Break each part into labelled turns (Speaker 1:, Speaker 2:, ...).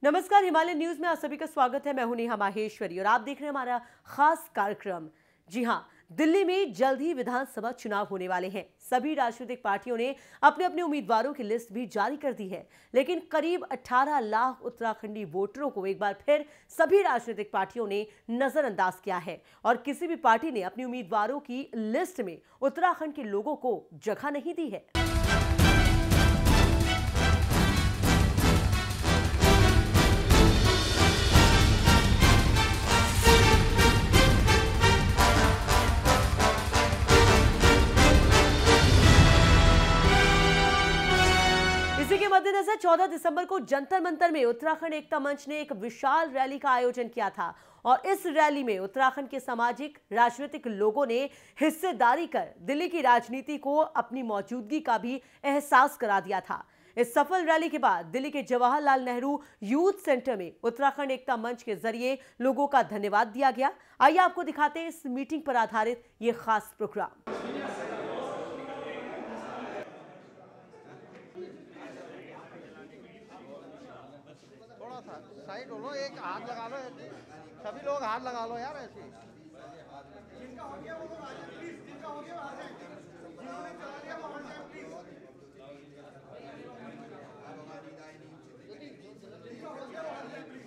Speaker 1: नमस्कार, हिमालय न्यूज में आप सभी का स्वागत है। मैं हूं नेहा माहेश्वरी और आप देख रहे हैं हमारा खास कार्यक्रम। जी हां, दिल्ली में जल्द ही विधानसभा चुनाव होने वाले हैं। सभी राजनीतिक पार्टियों ने अपने अपने उम्मीदवारों की लिस्ट भी जारी कर दी है, लेकिन करीब 18 लाख उत्तराखंडी वोटरों को एक बार फिर सभी राजनीतिक पार्टियों ने नजरअंदाज किया है और किसी भी पार्टी ने अपने उम्मीदवारों की लिस्ट में उत्तराखंड के लोगों को जगह नहीं दी है। इसी के मद्देनजर 14 दिसंबर को जंतर मंतर में उत्तराखंड एकता मंच ने एक विशाल रैली का आयोजन किया था और इस रैली में उत्तराखंड के सामाजिक राजनीतिक लोगों ने हिस्सेदारी कर दिल्ली की राजनीति को अपनी मौजूदगी का भी एहसास करा दिया था। इस सफल रैली के बाद दिल्ली के जवाहरलाल नेहरू यूथ सेंटर में उत्तराखंड एकता मंच के जरिए लोगों का धन्यवाद दिया गया। आइए आपको दिखाते हैं इस मीटिंग पर आधारित ये खास प्रोग्राम।
Speaker 2: साइड हो लो, एक हाथ लगा लो, सभी लोग हाथ लगा लो यार ऐसे। जिनका हो गया वो आ जाए प्लीज, जिनका हो गया आ जाए, जिन्होंने चला लिया वो आ जाए प्लीज। जिनका हो गया वो आ जाए प्लीज।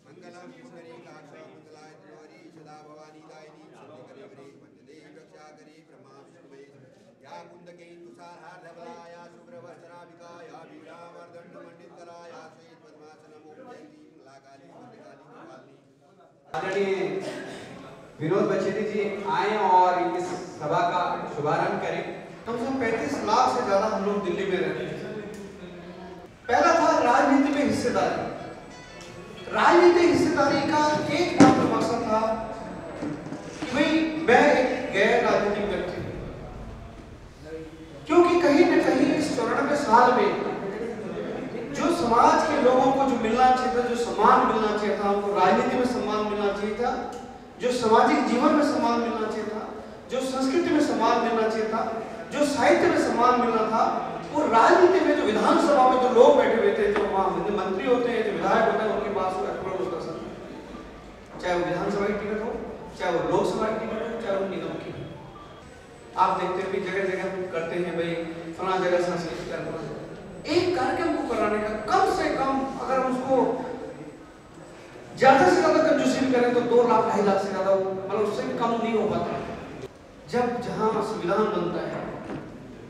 Speaker 2: मंगलम पुंडरी काक्षा मंगलाय त्रिपुरी सदा भवानी दायिनी करी ब्रह्मा विष्णु या कुंदके तुषारहार धवलाया शुभ्रवस्त्राभिकाया वीणावर्दंड मंडित कराया श्वेत पद्मासनम ओमजयंती मंगलाकाली भद्रकाली
Speaker 3: आदरणीय विनोद बचेती जी आए और इस सभा का शुभारंभ करें।
Speaker 2: कम से कम 35 लाख से ज्यादा हम लोग दिल्ली में रहते हैं। पहला था राजनीति में हिस्सेदारी। राजनीतिक हिस्सेदारी का एक मात्र मकसद था कि भाई मैं एक गैर राजनीतिक व्यक्ति हूं, क्योंकि कहीं न कहीं इस 94 साल में जो समाज के लोगों को जो मिलना चाहिए था, जो सम्मान मिलना चाहिए था, उनको राजनीति में सम्मान मिलना चाहिए था, जो सामाजिक जीवन में सम्मान मिलना चाहिए था, जो संस्कृति में सम्मान मिलना चाहिए था, जो साहित्य में सम्मान मिलना था, वो राजनीति में जो विधानसभा में जो लोग बैठे हुए थे, जो वहां मंत्री होते हैं, जो विधायक होते हैं, उनके पास वो अप्रोच होता था। चाहे वो विधानसभा की टिकट हो, चाहे वो लोकसभा की टिकट हो, चाहे वो निगम की। आप देखते हैं जगह जगह करते हैं भाई फला जगह सांस्कृतिक कार्यक्रम। एक कार्यक्रम को कराने का कम से कम अगर हम उसको ज्यादा से ज्यादा कंजूसी करें तो 2 लाख 2.5 लाख से ज्यादा मतलब उससे भी कम नहीं हो पाता। जब जहां संविधान बनता है,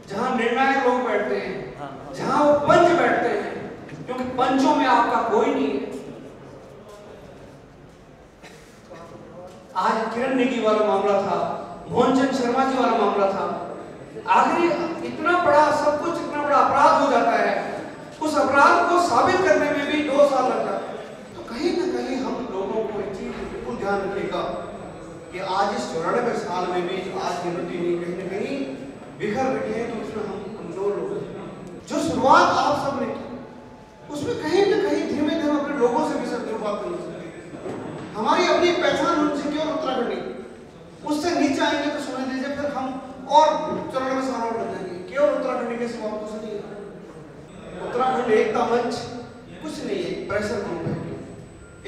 Speaker 2: जहां निर्णायक लोग बैठते हैं, जहां वो पंच बैठते हैं, क्योंकि पंचों में आपका कोई नहीं है। आज किरण नेगी वाला मामला था, मोहनचंद शर्मा जी वाला मामला था। आखिर इतना बड़ा सब कुछ, इतना बड़ा अपराध हो जाता है, उस अपराध को साबित करने में भी 2 साल लग जाता है। तो कहीं ना कहीं हम लोगों को एक चीज बिल्कुल ध्यान रखिएगा कि आज इस 94 साल में भी आज यूनिटी नहीं कहीं ना कहीं बिखर रही है, तो उसमें हम कमजोर लोग हैं। जो शुरुआत आप सब ने की, उसमें कहीं ना कहीं धीमे धीमे अपने लोगों से भी शुरुआत करनी चाहिए। हमारी अपनी पहचान होनी चाहिए केवल उत्तराखंडी, उससे नीचे आएंगे तो सुन लीजिए फिर हम और 94 साल और बन जाएंगे। केवल उत्तराखंडी के सिवा कुछ नहीं है। उत्तराखंड एकता मंच कुछ नहीं है, एक प्रेशर ग्रुप है,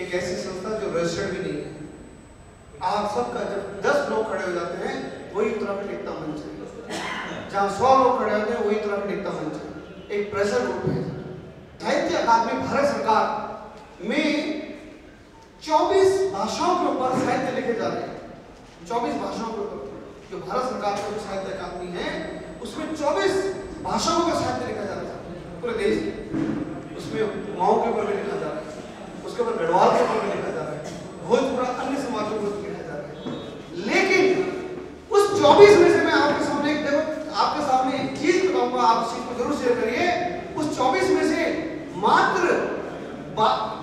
Speaker 2: एक ऐसी संस्था जो रजिस्टर्ड भी नहीं है। आप सबका जब 10 लोग खड़े हो जाते हैं वही उत्तराखंड एकता मंच है। जहां 100 लोग खड़े होते हैं वही उत्तराखंड एकता मंच है। एक प्रेशर ग्रुप है। साहित्य अकादमी भारत सरकार में 24 भाषाओं के ऊपर साहित्य लिखे जा रहे हैं। 24 भाषाओं के ऊपर जो भारत सरकार का जो साहित्य अकादमी है, उसमें 24 भाषाओं का साहित्य लिखा जा रहा है पूरे देश में। उसमें कुमाऊं के ऊपर भी लिखा जा रहा है, उसके ऊपर गढ़वाल के ऊपर भी लिखा जा रहा है, भोजपुरा अन्य समाजों को लिखा जा रहा है। लेकिन उस 24 में से मैं आपके सामने एक चीज बताऊंगा, आप इस चीज को जरूर शेयर करिए। उस 24 में से मात्र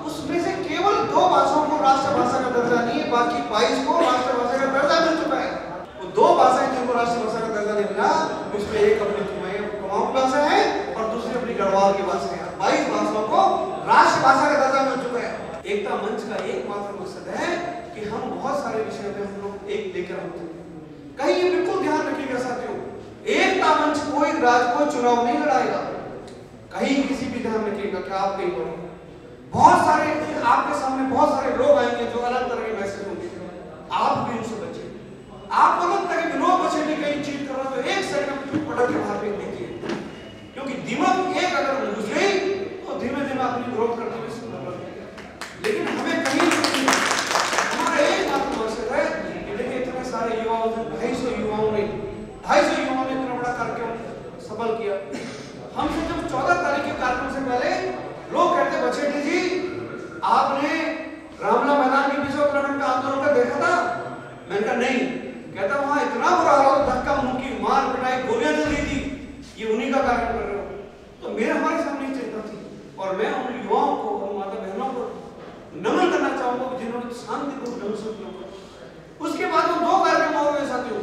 Speaker 2: उसमें से केवल 2 भाषाओं को राष्ट्रभाषा का दर्जा नहीं है, बाकी 22 को राष्ट्रभाषा का दर्जा मिल चुका है। वो 2 भाषाएं जिनको राष्ट्रभाषा का दर्जा नहीं मिला, उसमें एक अपनी कुमाऊं भाषा है और दूसरी अपनी गढ़वाल की भाषा है। 22 भाषाओं को राष्ट्रभाषा का दर्जा मिल चुका है। एकता मंच का एकमात्र मकसद है कि हम बहुत सारे विषयों पे हम लोग एक लेकर आते हैं। कहीं ये बिल्कुल राज को चुनाव नहीं लड़ाएगा। कहीं किसी भी धर्म में कहेगा कि आप नहीं बोलो। बहुत सारे आपके सामने बहुत सारे लोग आएंगे जो अलग तरह के मैसेज होंगे, आप भी उनसे बचिए। आपको लगता है कि विनोद बछेटी कहीं चीट कर रहा तो एक सेकंड पटक के बाहर फेंक दीजिए, क्योंकि दिमाग एक अगर घुस गई तो धीमे धीमे अपनी ग्रोथ करने में सुंदर लगेगा। लेकिन हमें कहीं हमारा एक मात्र मकसद है कि देखिए इतने सारे युवाओं ने 250 युवाओं ने इतना बड़ा कार्यक्रम सफल किया। हमसे जब 14 तारीख के कार्यक्रम से पहले लोग कहते बछेटी जी आपने रामला मैदान के पीछे उत्तराखंड का आंदोलन का देखा था? मैंने कहा नहीं। कहता वहां इतना बुरा हाल, धक्का मुक्की, मार पिटाई, गोलियां चल रही थी, ये उन्हीं का कार्य कर रहे हो। तो मेरे हमारे सामने चिंता थी और मैं उन युवाओं को और माता बहनों को नमन करना चाहूंगा जिन्होंने शांतिपूर्ण ढंग से उपयोग। उसके बाद वो 2 कार्यक्रम और हुए साथियों,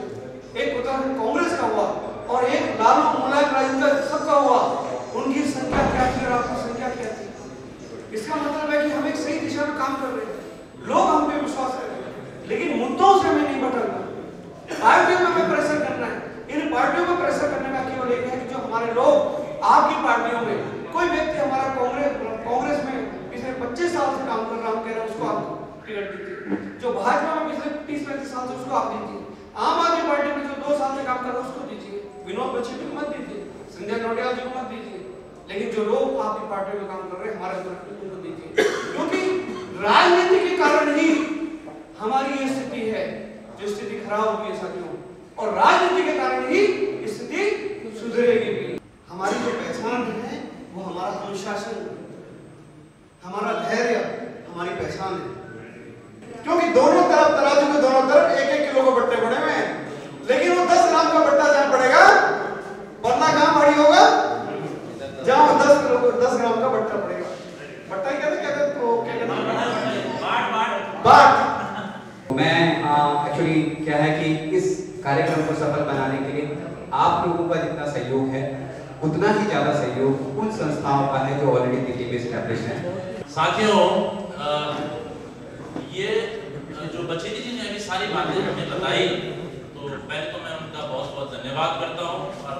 Speaker 2: एक उत्तराखंड कांग्रेस का हुआ और एक लालू मुलायम राजू का सबका हुआ। उनकी संख्या क्या थी और आपकी संख्या क्या थी? इसका मतलब है कि हम एक सही दिशा में काम कर रहे हैं, लोग हम पे विश्वास कर रहे हैं, लेकिन मुद्दों से हमें नहीं भटकना। पार्टियों में हमें प्रेशर करना है। इन पार्टियों में प्रेशर करने का केवल एक है कि जो हमारे लोग आपकी पार्टियों में कोई व्यक्ति हमारा कांग्रेस में पिछले 25 साल से काम कर रहा है, कह रहा है उसको आप टिकट दीजिए। जो भाजपा में पिछले 30-35 साल से उसको आप दीजिए। आम आदमी पार्टी में जो 2 साल से काम कर रहा है उसको दीजिए। विनोद बछेटी को मत दीजिए, संजय नोटियाल जी को मत दीजिए, लेकिन जो लोग आपकी पार्टी में काम कर रहे हैं हमारे उनको दीजिए। क्योंकि राजनीति के कारण ही हमारी ये स्थिति है, जो स्थिति खराब हुई है साथियों, और राजनीति के कारण ही स्थिति सुधरेगी भी। हमारी जो पहचान है वो हमारा अनुशासन, हमारा धैर्य, हमारी पहचान है। क्योंकि दोनों तरफ तराजू के दोनों तरफ 1-1 किलो के बट्टे पड़े हुए हैं, लेकिन वो 10 ग्राम का बट्टा जहां पड़ेगा वरना कहां भारी होगा? जहां 10 ग्राम का बट्टा पड़ेगा। बट्टा ही कहते तो क्या कहते? बाट।
Speaker 3: मैं एक्चुअली क्या है कि इस कार्यक्रम को सफल बनाने के लिए आप लोगों का जितना सहयोग है उतना ही ज्यादा सहयोग उन संस्थाओं का है जो ऑलरेडी दिल्ली में एस्टैब्लिश है।
Speaker 4: साथियों, ये जो बछेटी जी ने अभी सारी बातें हमें बताई, तो पहले तो मैं उनका बहुत बहुत धन्यवाद करता हूँ और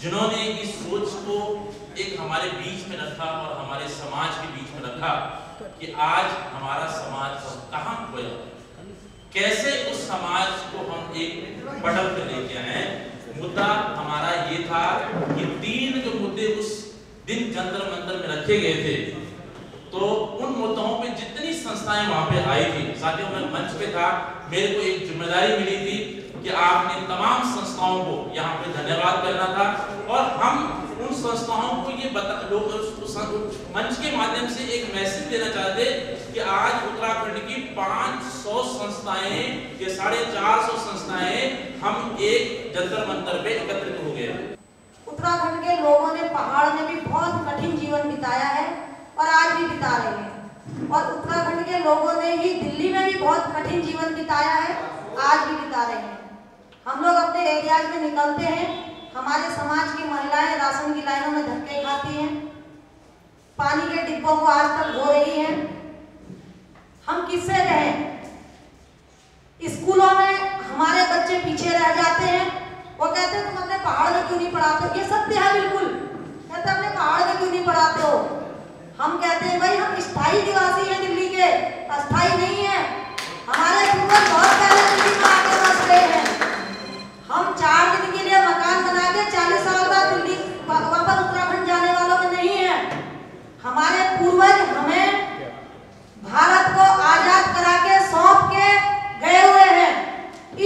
Speaker 4: जिन्होंने इस सोच को एक हमारे बीच में रखा और हमारे समाज के बीच में रखा कि आज हमारा समाज कहाँ खोया, कैसे उस समाज को हम एक पटल पे लेके आए। मुद्दा हमारा ये था कि 3 जो मुद्दे उस दिन जंतर मंतर में रखे गए थे, तो उन मुद्दों पे जितनी संस्थाएं वहां पे आई थी, साथियों मैं मंच पे था, मेरे को एक जिम्मेदारी मिली थी कि आपने तमाम संस्थाओं को यहाँ पे धन्यवाद करना था और हम उन संस्थाओं को ये मंच के माध्यम से एक मैसेज देना चाहते कि आज उत्तराखंड की 500 संस्थाएं या 450 संस्थाएं हम एक जंतर मंतर पे एकत्रित हो गए।
Speaker 5: उत्तराखंड के लोगों ने पहाड़ में भी बहुत कठिन जीवन बिताया है और आज भी बिता रहे हैं, और उत्तराखंड के लोगों ने ही दिल्ली में भी बहुत कठिन जीवन बिताया है, आज भी बिता रहे हैं। हम लोग अपने एरियाज में निकलते हैं, हमारे समाज की महिलाएं राशन की लाइनों में धक्के खाती हैं, पानी के डिब्बों को आज तक धो रही हैं। हम किससे रहें? स्कूलों में हमारे बच्चे पीछे रह जाते हैं, वो कहते हैं तुम अपने पहाड़ में क्यों नहीं पढ़ाते हो? ये सत्य है बिल्कुल, कहते अपने पहाड़ में क्यों नहीं पढ़ाते हो? हम कहते हैं भाई हम स्थायी निवासी हैं दिल्ली के, अस्थायी नहीं है। हमारे पूर्वज बहुत पहले दिल्ली में आकर बस गए हैं। हम 4 दिन के लिए मकान बना के 40 साल बाद दिल्ली वापस उत्तराखंड जाने वालों में नहीं है। हमारे पूर्वज हमें भारत को आजाद करा के सौंप के गए हुए हैं।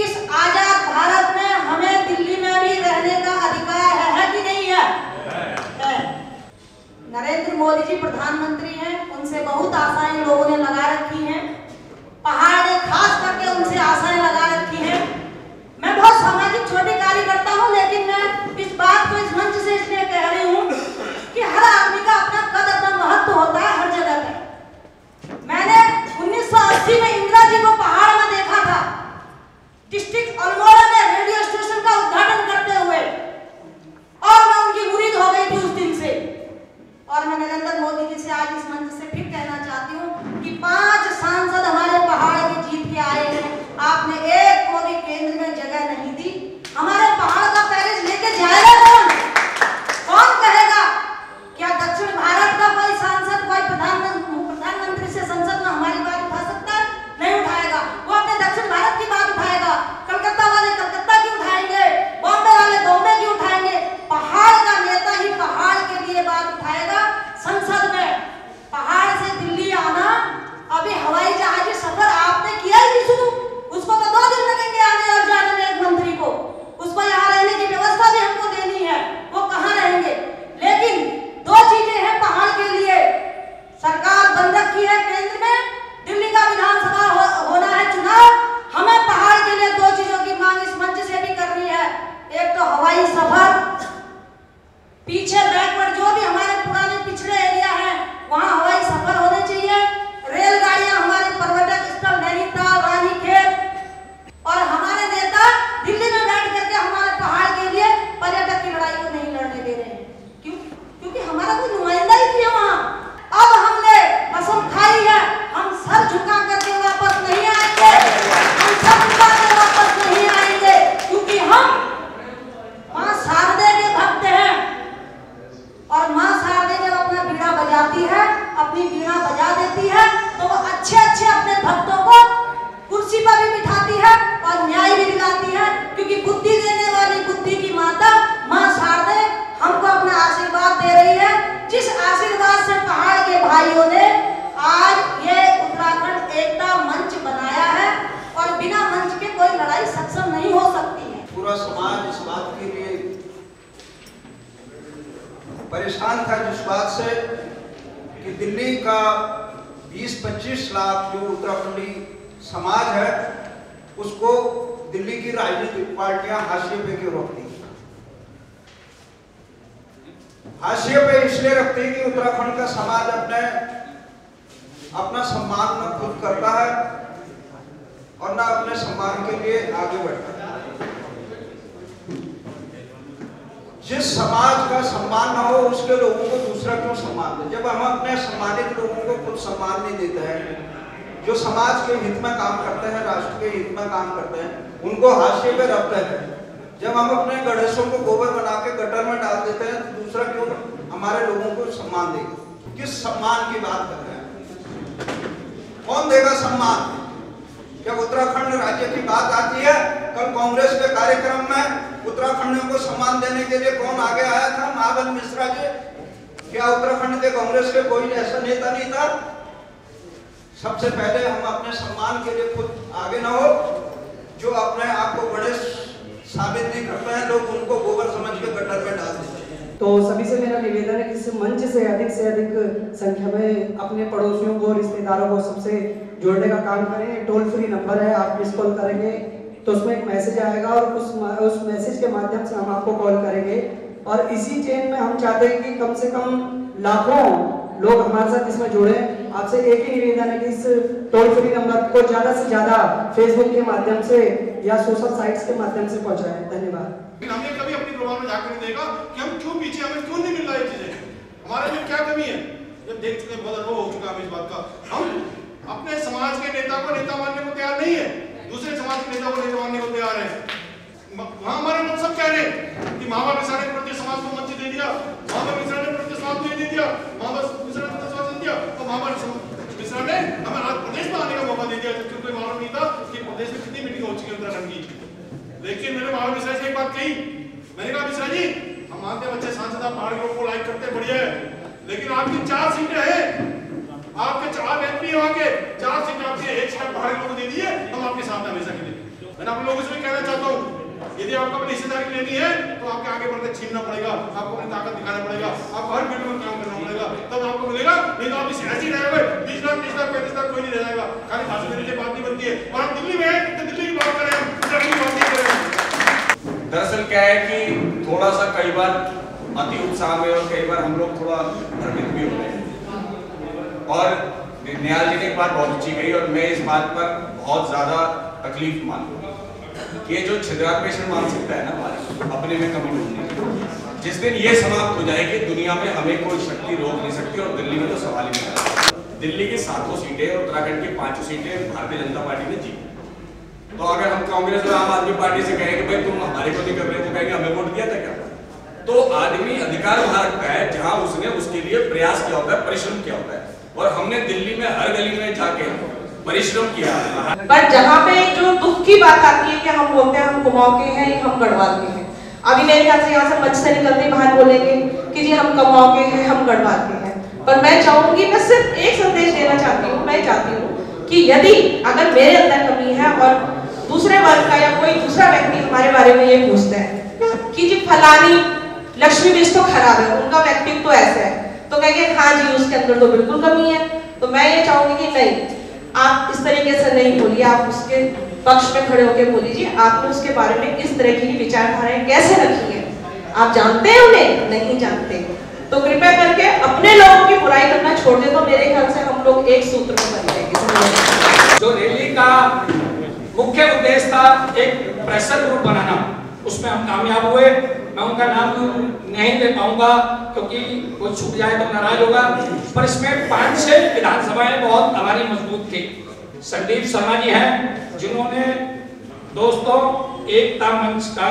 Speaker 5: इस आजाद भारत में हमें दिल्ली में भी रहने का अधिकार है कि नहीं है? नरेंद्र मोदी जी प्रधानमंत्री हैं, उनसे बहुत आशाएं लोगों ने लगा रखी हैं। पहाड़ ने खास करके उनसे
Speaker 6: पूरा समाज इस बात के लिए परेशान था, जिस बात से कि दिल्ली का 20-25 लाख जो उत्तराखंडी समाज है उसको दिल्ली की राजनीतिक पार्टियां हाशिए पे क्यों रखती हैं। हाशिए पे इसलिए रखती है कि उत्तराखंड का समाज अपना सम्मान न खुद करता है और न अपने सम्मान के लिए आगे बढ़ता है। जिस समाज का सम्मान न हो उसके लोगों को दूसरा क्यों सम्मान दे। जब हम अपने सम्मानित लोगों को खुद सम्मान नहीं देते हैं, जो समाज के हित में काम करते हैं, राष्ट्र के हित में काम करते हैं, उनको हाशिए पे रखते हैं। जब हम अपने गणेशों को गोबर बना के गटर में डाल देते हैं तो दूसरा क्यों हमारे लोगों को सम्मान देगा। किस सम्मान की बात कर रहे हैं, कौन देगा सम्मान। जब उत्तराखंड राज्य की बात आती है, कल कांग्रेस के कार्यक्रम में उत्तराखंड को सम्मान देने के लिए कौन आगे आया था, महाबल मिश्रा जी। क्या उत्तराखंड के कांग्रेस के कोई ऐसा नेता नहीं था। सबसे पहले हम अपने सम्मान के लिए खुद आगे न हो, जो अपने आप को गणेश साबित नहीं करते हैं, लोग उनको गोबर समझ के गटर में डाल देते हैं।
Speaker 7: तो सभी से मेरा निवेदन है कि इस मंच से अधिक संख्या में अपने पड़ोसियों को, रिश्तेदारों को सबसे जोड़ने का काम करें। टोल फ्री नंबर है, आप मिस कॉल करेंगे तो उसमें एक मैसेज आएगा और उस मैसेज के माध्यम से हम आपको कॉल करेंगे। और इसी चेन में हम चाहते हैं कि कम से कम लाखों लोग हमारे साथ इसमें जुड़े। आपसे एक ही निवेदन है कि इस टोल फ्री नंबर को ज़्यादा से ज़्यादा फेसबुक के माध्यम से या सोशल साइट्स के माध्यम से पहुंचाएं। धन्यवाद।
Speaker 8: हमें कभी अपनी प्रोग्राम में जाकर नहीं देगा कि हम क्यों पीछे, हमें क्यों नहीं मिल रहा है चीजें, हमारे में क्या कमी है। जब देख चुके बहुत अनुभव हो चुका है इस बात का। हम अपने समाज के नेता को नेता मानने को तैयार नहीं है, दूसरे समाज के नेता को नेता मानने को तैयार है। वहां हमारे लोग सब कह रहे हैं कि महाबल मिश्रा ने प्रत्येक समाज को मंच दे दिया, महाबल मिश्रा ने प्रत्येक समाज को दे दिया, महाबल मिश्रा ने प्रत्येक समाज दे दिया, तो महाबल मिश्रा ने हमें आज प्रदेश में आने का मौका दे दिया, जबकि कोई मालूम नहीं था कि प्रदेश में कितनी मीटिंग हो चुकी है उत्तराखंड की। लेकिन मैंने महाबल मिश्रा से एक बात कही, मैंने कहा मिश्रा जी हम मानते हैं बच्चे सांसद आप पहाड़ ग्रुप को लाइक करते हैं, बढ़िया है, लेकिन आपकी 4 सीटें हैं, आपके 4 एमपी वहां के 4 सीटें आपकी, 1 सीट पहाड़ ग्रुप को दे दिए, हम आपके साथ हमेशा के लिए। मैंने आप लोगों से भी कहना चाहता हूँ, यदि आपको अपनी हिस्सेदारी लेनी है तो आपके आगे बढ़कर छीनना पड़ेगा, आपको अपनी ताकत दिखाना पड़ेगा, आपको हर फील्ड में काम करना पड़ेगा, तब आपको मिलेगा। नहीं तो आप ऐसे ही रहेंगे 20 लाख 30 लाख 35 लाख कोई नहीं रह जाएगा। खाली भाषण देने से बात नहीं बनती है। और हम दिल्ली में हैं तो दिल्ली की बात करें, उत्तराखंड की बात नहीं करें।
Speaker 9: दरअसल क्या है कि थोड़ा सा कई बार अति उत्साह में और कई बार हम लोग थोड़ा भ्रमित भी होते हैं। और निहाल जी ने एक बात बहुत अच्छी कही और मैं इस बात पर बहुत ज्यादा तकलीफ मानता हूँ। ये जो छिद्रापेशन मानसिकता है ना हमारी, अपने में कमी ढूंढने की, जिस दिन ये समाप्त हो जाए कि दुनिया में हमें कोई शक्ति रोक नहीं सकती, और दिल्ली में तो सवाल ही नहीं आता। दिल्ली की 7 सीटें और उत्तराखंड की 5 सीटें भारतीय जनता पार्टी ने जीती। तो अगर हम कांग्रेस और आम आदमी पार्टी से कहें कि भाई तुम हमारे को नहीं कर रहे, तो कहेंगे हमें वोट दिया था क्या। तो आदमी अधिकार वहां रखता है जहां उसने उसके लिए प्रयास किया होता है, परिश्रम किया होता है। और हमने दिल्ली में हर गली में जाके परिश्रम किया।
Speaker 10: पर जहाँ पे जो दुख की बात आती है कि हम बोलते हैं हम कुमाऊं के हैं, हम गढ़वाल के हैं। अभी मेरे ख्याल से यहाँ से मंच से निकलते बाहर बोलेंगे कि जी हम कुमाऊं के हैं, हम गढ़वाल के हैं। पर मैं चाहूंगी, मैं सिर्फ एक संदेश देना चाहती हूँ, मैं चाहती हूँ कि यदि अगर मेरे अंदर कमी है और दूसरे वर्ग का या कोई दूसरा व्यक्ति हमारे बारे में ये पूछता है कि जी फलानी लक्ष्मी बिष्ट तो खराब है, उनका व्यक्तित्व तो ऐसा है, तो कहेंगे हाँ जी उसके अंदर तो बिल्कुल कमी है। तो मैं ये चाहूंगी कि नहीं, आप इस तरीके से नहीं बोलिए, आप उसके पक्ष में खड़े होकर बोलिए आपने उसके बारे में इस तरह की विचारधाराएं कैसे रखी है, आप जानते हैं उन्हें, नहीं जानते, तो कृपया करके अपने लोगों की बुराई करना छोड़ दे। तो मेरे ख्याल से हम लोग एक सूत्र में बन जाएंगे।
Speaker 11: जो रैली का मुख्य उद्देश्य था एक प्रेशर ग्रुप बनाना, उसमें हम कामयाब हुए। मैं उनका नाम नहीं ले पाऊंगा क्योंकि वो छूट जाए तो नाराज होगा, पर इसमें 5-6 विधानसभाएं बहुत हमारी मजबूत थी। संदीप शर्मा जी हैं जिन्होंने दोस्तों एकता मंच का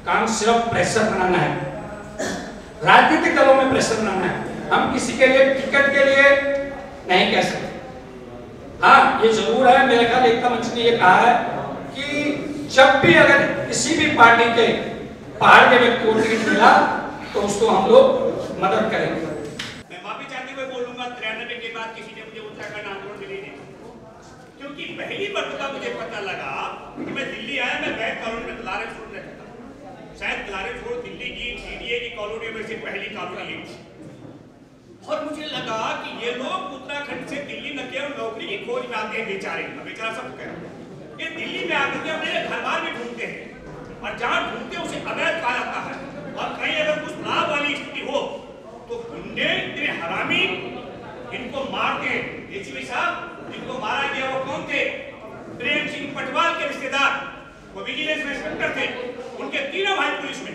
Speaker 11: काम सिर्फ प्रेशर बनाना है, राजनीतिक दलों में प्रेशर बनाना है। हम किसी के लिए टिकट के लिए नहीं कह सकते। हाँ ये जरूर है, मेरे ख्याल एकता मंच ने ये कहा है कि जब भी अगर किसी भी पार्टी के पहाड़ के व्यक्ति को टिकट मिला तो उसको हम लोग मदद करेंगे।
Speaker 12: मैं माफी चाहते हुए बोलूंगा 93 के बाद किसी ने मुझे उत्तराखंड आंदोलन में नहीं देखा, क्योंकि पहली मरतबा मुझे पता लगा कि मैं दिल्ली आया, मैं बैठ कॉलोनी में तलारे सुन रहे कॉलोनियों में से पहली कॉलोनी एक थी। और मुझे लगा कि ये लोग उत्तराखंड से दिल्ली न केवल नौकरी की खोज में आते हैं बेचारे, बेचारा सब कह रहे हैं, ये दिल्ली में आकर के अपने घर बार भी ढूंढते हैं और जहाँ ढूंढते उसे अवैध कहा जाता है। और कहीं अगर कुछ लाभ वाली स्थिति हो तो गुंडे इतने हरामी इनको मारते हैं। डीसीपी साहब जिनको मारा गया वो कौन थे? प्रेम सिंह पटवाल के रिश्तेदार, वो विजिलेंस में इंस्पेक्टर थे। उनके तीनों भाई पुलिस में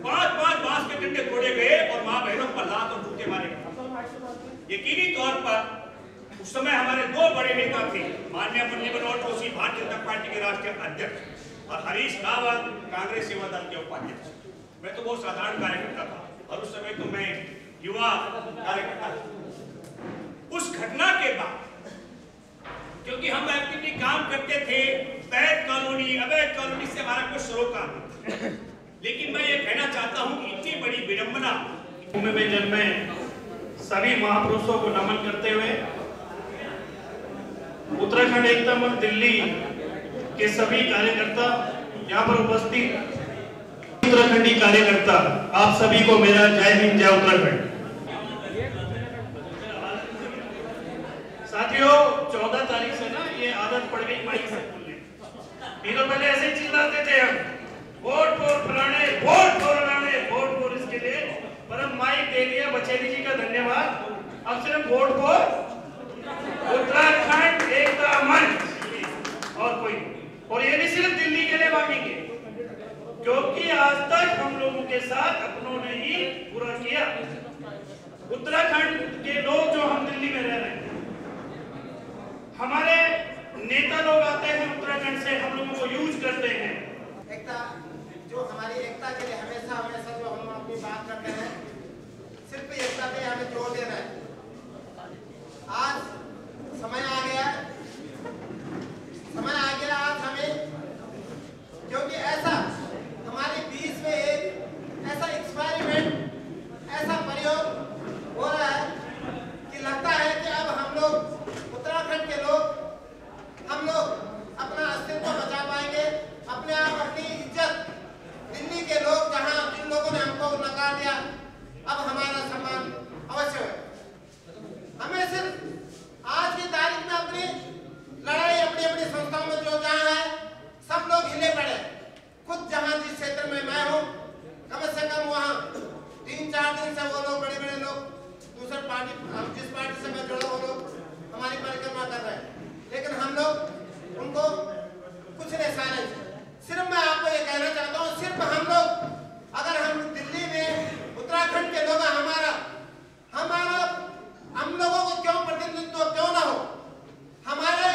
Speaker 12: 5-5 बांस के डंडे तोड़े गए और मां बहनों पर लात और जूते मारे गए। यकीनी तौर पर उस समय हमारे दो बड़े नेता थे, माननीय मुरली मनोहर जोशी भारतीय जनता पार्टी के राष्ट्रीय अध्यक्ष और हरीश रावत कांग्रेस सेवा दल के उपाध्यक्ष। मैं तो बहुत साधारण कार्यकर्ता था और उस समय तो मैं युवा कार्यकर्ता था। उस घटना के बाद क्योंकि हम एक्टिवली काम करते थे, वैध कॉलोनी अवैध कॉलोनी से हमारा कोई सरोकार नहीं, लेकिन मैं ये कहना चाहता हूँ कि इतनी बड़ी विडंबना में जब मैं सभी महापुरुषों को नमन करते हुए उत्तराखंड एकता मंच दिल्ली के सभी कार्यकर्ता यहाँ पर उपस्थित उत्तराखंडी कार्यकर्ता आप सभी को मेरा जय हिंद जय उत्तराखंड। साथियों 14 तारीख से ना ये आदत पड़ गई माइक से बोलने। नहीं तो पहले ऐसे चिल्लाते थे हम, वोट फॉर फलाने, वोट फॉर फलाने, वोट फॉर इसके लिए, पर अब माइक दे दिया बचेली जी का धन्यवाद। अब सिर्फ वोट फॉर उत्तराखंड एकता मंच और कोई, और ये भी सिर्फ दिल्ली के लिए मांगेंगे क्योंकि आज तक हम लोगों के साथ अपनों ने ही पूरा किया। उत्तराखंड के लोग जो हम दिल्ली में रह रहे हैं, हमारे नेता लोग आते हैं उत्तराखंड से, हम लोगों को यूज करते हैं।
Speaker 13: एकता जो हमारी एकता के लिए हमेशा हमेशा जो हम अपनी बात करते हैं, सिर्फ एकता पे हमें जोर देना है। आज समय आ गया आज हमें, क्योंकि ऐसा हमारे बीच में एक ऐसा एक्सपेरिमेंट, ऐसा प्रयोग हो रहा है कि लगता है कि अब हम लोग उत्तराखंड के लोग, हम लोग अपना अस्तित्व बचा पाएंगे, अपने आप अपनी इज्जत। दिल्ली के लोग जहां जिन लोगों ने हमको नकार दिया, अब हमारा सम्मान अवश्य है। हमें सिर्फ आज की तारीख में अपनी लड़ाई अपनी अपनी संस्थाओं में जो जहां है सब लोग हिले पड़े। खुद जहां जिस क्षेत्र में मैं हूँ, कम से कम वहाँ 3-4 दिन से वो लोग बड़े बड़े लोग दूसरे पार्टी, जिस पार्टी से मैं जुड़ा वो लोग हमारी परिक्रमा कर रहे हैं, लेकिन हम लोग उनको कुछ नहीं सारे। सिर्फ मैं आपको ये कहना चाहता हूँ, सिर्फ हम लोग अगर हम दिल्ली में उत्तराखंड के लोग हम लोगों को क्यों प्रतिनिधित्व क्यों ना हो, हमारे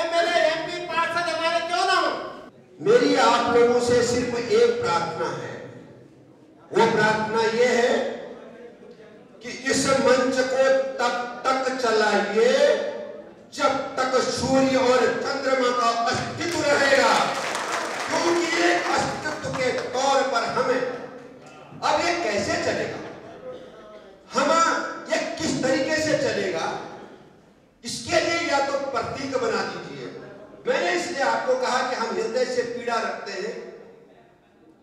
Speaker 13: एमएलए एमपी पार्षद हमारे क्यों ना हो।
Speaker 14: मेरी आप लोगों से सिर्फ एक प्रार्थना है, वो प्रार्थना ये है कि इस मंच को तब तक चलाइए जब तक सूर्य और चंद्रमा का अस्तित्व रहेगा, क्योंकि ये अस्तित्व के तौर पर हमें अब ये कैसे चलेगा, हम ये किस तरीके से चलेगा, इसके लिए या तो प्रतीक बना दीजिए। मैंने इसलिए आपको कहा कि हम हृदय से पीड़ा रखते हैं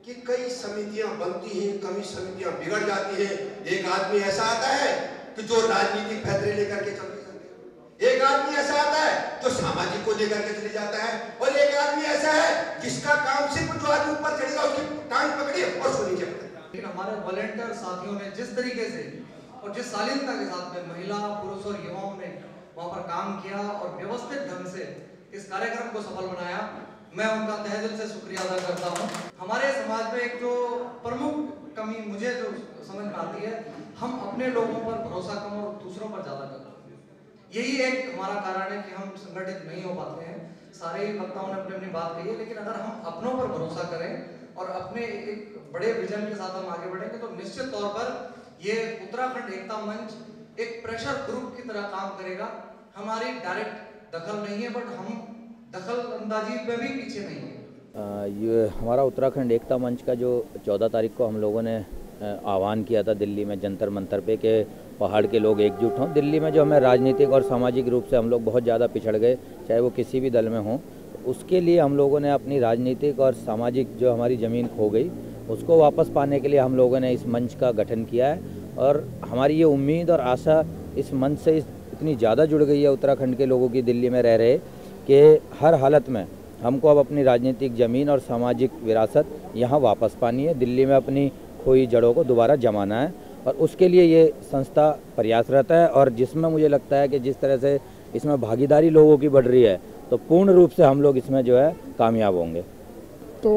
Speaker 14: कि कई समितियां बनती हैं, कई समितियां बिगड़ जाती हैं। एक आदमी ऐसा आता है कि जो राजनीतिक फैसले लेकर के चलते चलते, एक आदमी ऐसा आता है जो सामाजिक को लेकर के चले जाता है, और एक आदमी ऐसा है जिसका काम सिर्फ जो आदमी ऊपर चढ़ेगा उसकी टांग पकड़ी और सो नीचे पड़े।
Speaker 15: लेकिन हमारे वॉलंटियर साथियों ने जिस तरीके से और जिस शालीनता के साथ में महिला, पुरुष और युवाओं ने वहाँ पर काम किया और व्यवस्थित ढंग से इस कार्यक्रम को सफल बनाया, मैं उनका तहे दिल से शुक्रिया अदा करता हूँ। हमारे समाज में एक जो प्रमुख कमी मुझे जो समझ में आती है, हम अपने लोगों पर भरोसा कम और दूसरों पर ज़्यादा करते हैं। यही एक हमारा कारण है कि हम संगठित नहीं हो पाते हैं। सारे ही वक्ताओं ने अपनी अपनी बात कही है, लेकिन अगर हम अपनों पर भरोसा करें और अपने एक बड़े विजन के साथ हम आगे बढ़ेंगे तो निश्चित तौर पर ये उत्तराखंड एकता मंच एक प्रेशर ग्रुप की तरह काम करेगा। हमारी डायरेक्ट दखल नहीं है, बट हम दखल अंदाजी में भी पीछे नहीं है।
Speaker 16: ये हमारा उत्तराखंड एकता मंच का जो 14 तारीख को हम लोगों ने आह्वान किया था दिल्ली में जंतर मंतर पे कि पहाड़ के लोग एकजुट हों। दिल्ली में जो हमें राजनीतिक और सामाजिक रूप से हम लोग बहुत ज़्यादा पिछड़ गए, चाहे वो किसी भी दल में हों, उसके लिए हम लोगों ने अपनी राजनीतिक और सामाजिक जो हमारी ज़मीन खो गई उसको वापस पाने के लिए हम लोगों ने इस मंच का गठन किया है। और हमारी ये उम्मीद और आशा इस मंच से इतनी ज़्यादा जुड़ गई है उत्तराखंड के लोगों की, दिल्ली में रह रहे, कि हर हालत में हमको अब अपनी राजनीतिक ज़मीन और सामाजिक विरासत यहाँ वापस पानी है, दिल्ली में अपनी खोई जड़ों को दोबारा जमाना है। और उसके लिए ये संस्था प्रयासरत है, और जिसमें मुझे लगता है कि जिस तरह से इसमें भागीदारी लोगों की बढ़ रही है, तो पूर्ण रूप से हम लोग इसमें जो है कामयाब होंगे।
Speaker 17: तो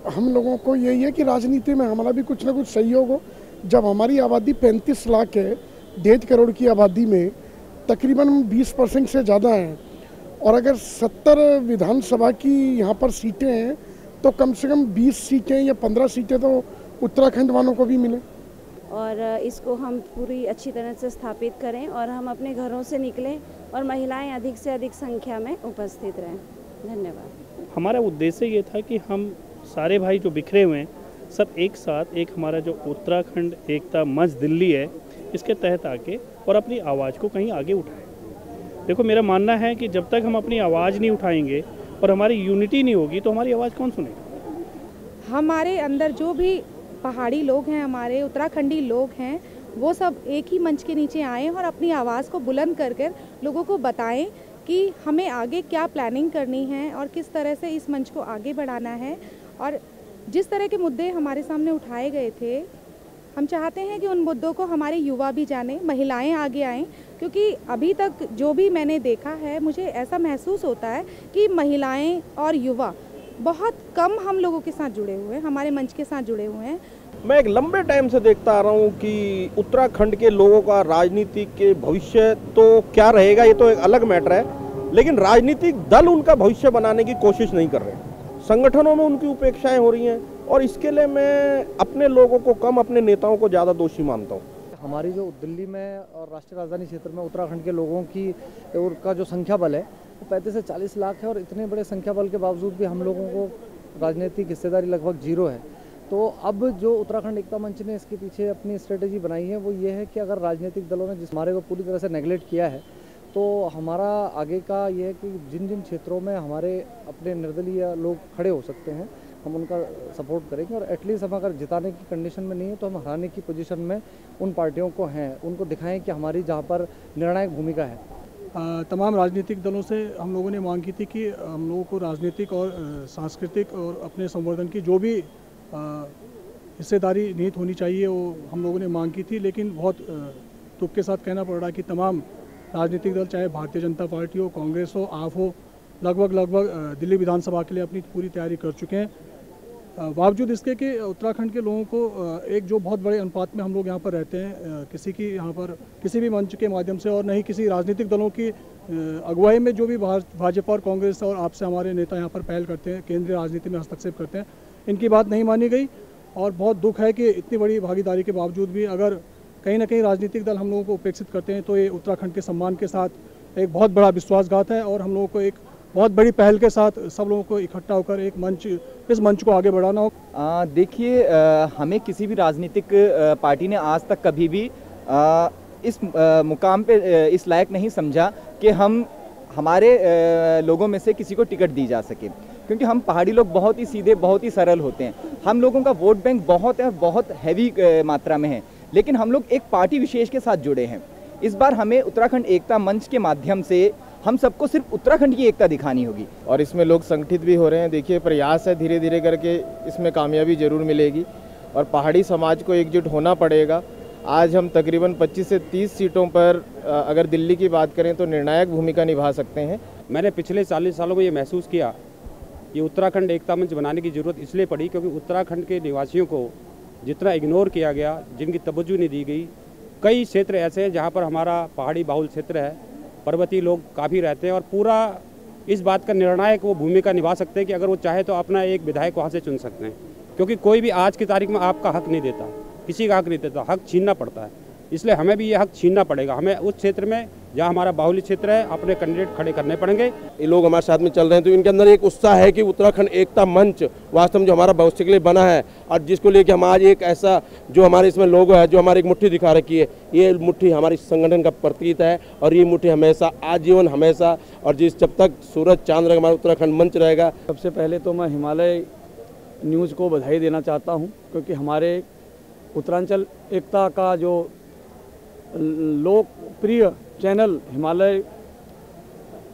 Speaker 17: हम लोगों को यही है कि राजनीति में हमारा भी कुछ ना कुछ सहयोग हो। जब हमारी आबादी 35 लाख है, 1.5 करोड़ की आबादी में तकरीबन 20% से ज़्यादा है, और अगर 70 विधानसभा की यहाँ पर सीटें हैं तो कम से कम 20 सीटें या 15 सीटें तो उत्तराखंड वालों को भी मिले,
Speaker 18: और इसको हम पूरी अच्छी तरह से स्थापित करें और हम अपने घरों से निकलें और महिलाएं अधिक से अधिक संख्या में उपस्थित रहें। धन्यवाद।
Speaker 19: हमारा उद्देश्य ये था कि हम सारे भाई जो बिखरे हुए हैं सब एक साथ, एक हमारा जो उत्तराखंड एकता मंच दिल्ली है, इसके तहत आके और अपनी आवाज़ को कहीं आगे उठाएं। देखो, मेरा मानना है कि जब तक हम अपनी आवाज़ नहीं उठाएंगे और हमारी यूनिटी नहीं होगी तो हमारी आवाज़ कौन सुनेगा।
Speaker 20: हमारे अंदर जो भी पहाड़ी लोग हैं, हमारे उत्तराखंडी लोग हैं, वो सब एक ही मंच के नीचे आएँ और अपनी आवाज़ को बुलंद कर कर लोगों को बताएं कि हमें आगे क्या प्लानिंग करनी है और किस तरह से इस मंच को आगे बढ़ाना है। और जिस तरह के मुद्दे हमारे सामने उठाए गए थे, हम चाहते हैं कि उन मुद्दों को हमारे युवा भी जानें, महिलाएं आगे आएं, क्योंकि अभी तक जो भी मैंने देखा है, मुझे ऐसा महसूस होता है कि महिलाएं और युवा बहुत कम हम लोगों के साथ जुड़े हुए हैं, हमारे मंच के साथ जुड़े हुए हैं।
Speaker 21: मैं एक लंबे टाइम से देखता आ रहा हूँ कि उत्तराखंड के लोगों का राजनीति के भविष्य तो क्या रहेगा, ये तो एक अलग मैटर है, लेकिन राजनीतिक दल उनका भविष्य बनाने की कोशिश नहीं कर रहे। संगठनों में उनकी उपेक्षाएं हो रही हैं, और इसके लिए मैं अपने लोगों को कम, अपने नेताओं को ज़्यादा दोषी मानता हूँ।
Speaker 15: हमारी जो दिल्ली में और राष्ट्रीय राजधानी क्षेत्र में उत्तराखंड के लोगों की का जो संख्या बल है वो 35 से 40 लाख है, और इतने बड़े संख्या बल के बावजूद भी हम लोगों को राजनीतिक हिस्सेदारी लगभग 0 है। तो अब जो उत्तराखंड एकता मंच ने इसके पीछे अपनी स्ट्रेटेजी बनाई है वो ये है कि अगर राजनीतिक दलों ने जिस हमारे को पूरी तरह से नेगलेक्ट किया है, तो हमारा आगे का ये है कि जिन जिन क्षेत्रों में हमारे अपने निर्दलीय लोग खड़े हो सकते हैं, हम उनका सपोर्ट करेंगे। और एटलीस्ट हम अगर जिताने की कंडीशन में नहीं है तो हम हराने की पोजीशन में उन पार्टियों को हैं, उनको दिखाएं कि हमारी जहाँ पर निर्णायक भूमिका है।
Speaker 22: तमाम राजनीतिक दलों से हम लोगों ने मांग की थी कि हम लोगों को राजनीतिक और सांस्कृतिक और अपने संवर्धन की जो भी हिस्सेदारी निहित होनी चाहिए वो हम लोगों ने मांग की थी, लेकिन बहुत दुख के साथ कहना पड़ रहा है कि तमाम राजनीतिक दल, चाहे भारतीय जनता पार्टी हो, कांग्रेस हो, आप हो, लगभग दिल्ली विधानसभा के लिए अपनी पूरी तैयारी कर चुके हैं। बावजूद इसके कि उत्तराखंड के लोगों को एक जो बहुत बड़े अनुपात में हम लोग यहाँ पर रहते हैं, किसी की यहाँ पर किसी भी मंच के माध्यम से और नहीं किसी राजनीतिक दलों की अगुवाई में जो भी भाजपा और कांग्रेस और आपसे हमारे नेता यहाँ पर पहल करते हैं, केंद्रीय राजनीति में हस्तक्षेप करते हैं, इनकी बात नहीं मानी गई। और बहुत दुख है कि इतनी बड़ी भागीदारी के बावजूद भी अगर कहीं ना कहीं राजनीतिक दल हम लोगों को उपेक्षित करते हैं, तो ये उत्तराखंड के सम्मान के साथ एक बहुत बड़ा विश्वासघात है। और हम लोगों को एक बहुत बड़ी पहल के साथ सब लोगों को इकट्ठा होकर एक मंच, इस मंच को आगे बढ़ाना हो।
Speaker 23: देखिए, हमें किसी भी राजनीतिक पार्टी ने आज तक कभी भी इस मुकाम पे इस लायक नहीं समझा कि हम हमारे लोगों में से किसी को टिकट दी जा सके, क्योंकि हम पहाड़ी लोग बहुत ही सीधे, बहुत ही सरल होते हैं। हम लोगों का वोट बैंक बहुत है, बहुत हैवी मात्रा में है, लेकिन हम लोग एक पार्टी विशेष के साथ जुड़े हैं। इस बार हमें उत्तराखंड एकता मंच के माध्यम से हम सबको सिर्फ उत्तराखंड की एकता दिखानी होगी, और इसमें लोग संगठित भी हो रहे हैं। देखिए, प्रयास है, धीरे धीरे करके इसमें कामयाबी जरूर मिलेगी, और पहाड़ी समाज को एकजुट होना पड़ेगा। आज हम तकरीबन 25 से 30 सीटों पर अगर दिल्ली की बात करें तो निर्णायक भूमिका निभा सकते हैं।
Speaker 24: मैंने पिछले 40 सालों में ये महसूस किया, ये उत्तराखंड एकता मंच बनाने की ज़रूरत इसलिए पड़ी क्योंकि उत्तराखंड के निवासियों को जितना इग्नोर किया गया, जिनकी तवज्जो नहीं दी गई, कई क्षेत्र ऐसे हैं जहाँ पर हमारा पहाड़ी बाहुल क्षेत्र है, पर्वतीय लोग काफ़ी रहते हैं, और पूरा इस बात का निर्णायक वो भूमिका निभा सकते हैं कि अगर वो चाहे तो अपना एक विधायक वहाँ से चुन सकते हैं, क्योंकि कोई भी आज की तारीख में आपका हक नहीं देता, किसी का हक नहीं देता, हक छीनना पड़ता है। इसलिए हमें भी ये हक छीनना पड़ेगा। हमें उस क्षेत्र में जहाँ हमारा बाहुल्य क्षेत्र है अपने कैंडिडेट खड़े करने पड़ेंगे।
Speaker 21: ये लोग हमारे साथ में चल रहे हैं, तो इनके अंदर एक उत्साह है कि उत्तराखंड एकता मंच वास्तव में जो हमारा भविष्य के लिए बना है, और जिसको लेके हम आज एक ऐसा जो हमारे इसमें लोगो है, जो हमारी एक मुट्ठी दिखा रखी है, ये मुट्ठी हमारी संगठन का प्रतीक है, और ये मुट्ठी हमेशा आजीवन हमेशा, और जब तक सूरज चांद रहेगा हमारा उत्तराखंड मंच रहेगा।
Speaker 25: सबसे पहले तो मैं हिमालय
Speaker 22: न्यूज़ को बधाई देना चाहता हूं, क्योंकि हमारे उत्तरांचल एकता का जो लोकप्रिय चैनल हिमालय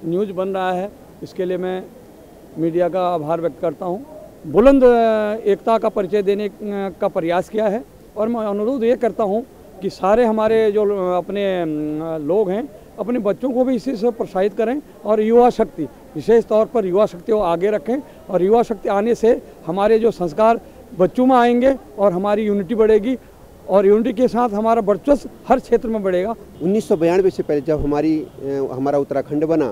Speaker 22: न्यूज़ बन रहा है, इसके लिए मैं मीडिया का आभार व्यक्त करता हूं। बुलंद एकता का परिचय देने का प्रयास किया है और मैं अनुरोध ये करता हूं कि सारे हमारे जो अपने लोग हैं अपने बच्चों को भी इसी से प्रोत्साहित करें और युवा शक्ति, विशेष तौर पर युवा शक्ति को आगे रखें। और युवा शक्ति आने से हमारे जो संस्कार बच्चों में आएंगे और हमारी यूनिटी बढ़ेगी और यूनिटी के साथ हमारा वर्चस्व हर क्षेत्र में बढ़ेगा।
Speaker 1: 1992 से पहले जब हमारा उत्तराखंड बना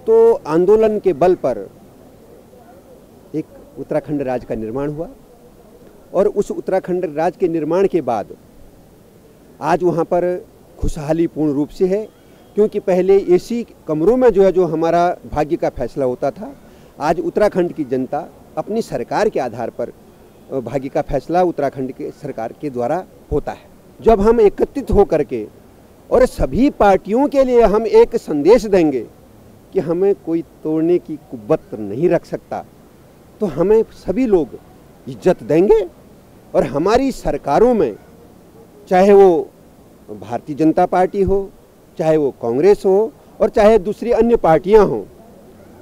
Speaker 1: तो आंदोलन के बल पर एक उत्तराखंड राज्य का निर्माण हुआ और उस उत्तराखंड राज्य के निर्माण के बाद आज वहाँ पर खुशहाली पूर्ण रूप से है, क्योंकि पहले एसी कमरों में जो हमारा भाग्य का फैसला होता था, आज उत्तराखंड की जनता अपनी सरकार के आधार पर भाग्य का फैसला उत्तराखंड के सरकार के द्वारा होता है। जब हम एकत्रित होकर के और सभी पार्टियों के लिए हम एक संदेश देंगे कि हमें कोई तोड़ने की कुव्वत नहीं रख सकता, तो हमें सभी लोग इज्जत देंगे और हमारी सरकारों में, चाहे वो भारतीय जनता पार्टी हो, चाहे वो कांग्रेस हो और चाहे दूसरी अन्य पार्टियां हों,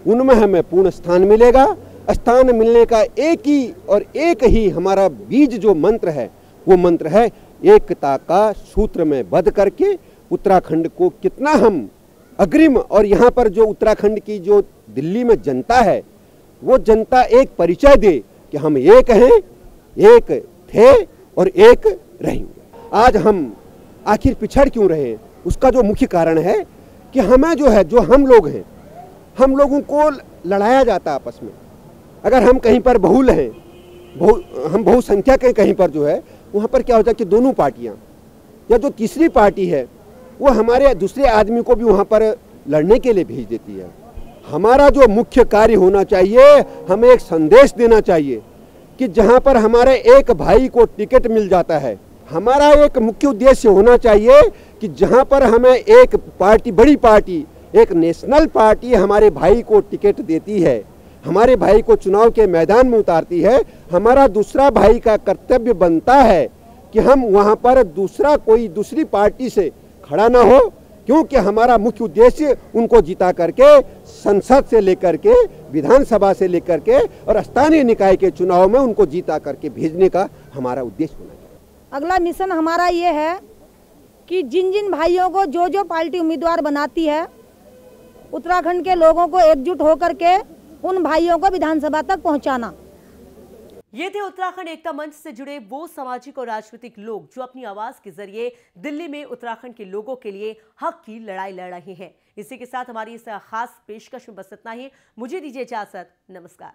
Speaker 1: उनमें हमें पूर्ण स्थान मिलेगा। स्थान मिलने का एक ही हमारा बीज जो मंत्र है, वो मंत्र है एकता का सूत्र में बंध करके उत्तराखंड को कितना हम अग्रिम, और यहाँ पर जो उत्तराखंड की जो दिल्ली में जनता है, वो जनता एक परिचय दे कि हम एक हैं, एक थे और एक रहेंगे। आज हम आखिर पिछड़ क्यों रहे, उसका जो मुख्य कारण है कि हमें जो हम लोग हैं, हम लोगों को लड़ाया जाता आपस में। अगर हम कहीं पर बहुल हैं, हम बहुसंख्या के कहीं पर वहाँ पर क्या होता है कि दोनों पार्टियाँ या जो तीसरी पार्टी है वो हमारे दूसरे आदमी को भी वहाँ पर लड़ने के लिए भेज देती है। हमारा जो मुख्य कार्य होना चाहिए, हमें एक संदेश देना चाहिए कि जहाँ पर हमारे एक भाई को टिकट मिल जाता है, हमारा एक मुख्य उद्देश्य होना चाहिए कि जहाँ पर हमें एक पार्टी, बड़ी पार्टी, एक नेशनल पार्टी हमारे भाई को टिकट देती है, हमारे भाई को चुनाव के मैदान में उतारती है, हमारा दूसरा भाई का कर्तव्य बनता है कि हम वहाँ पर दूसरी पार्टी से खड़ा ना हो, क्योंकि हमारा मुख्य उद्देश्य उनको जिता करके संसद से लेकर के, विधानसभा से लेकर के और स्थानीय निकाय के चुनाव में उनको जीता करके भेजने का हमारा उद्देश्य होना चाहिए।
Speaker 2: अगला मिशन हमारा ये है कि जिन जिन भाइयों को जो पार्टी उम्मीदवार बनाती है, उत्तराखंड के लोगों को एकजुट होकर के उन भाइयों को विधानसभा तक पहुंचाना।
Speaker 3: ये थे उत्तराखंड एकता मंच से जुड़े वो सामाजिक और राजनीतिक लोग जो अपनी आवाज के जरिए दिल्ली में उत्तराखंड के लोगों के लिए हक की लड़ाई लड़ रहे हैं। इसी के साथ हमारी इस खास पेशकश में बस इतना ही। मुझे दीजिए इजाजत। नमस्कार।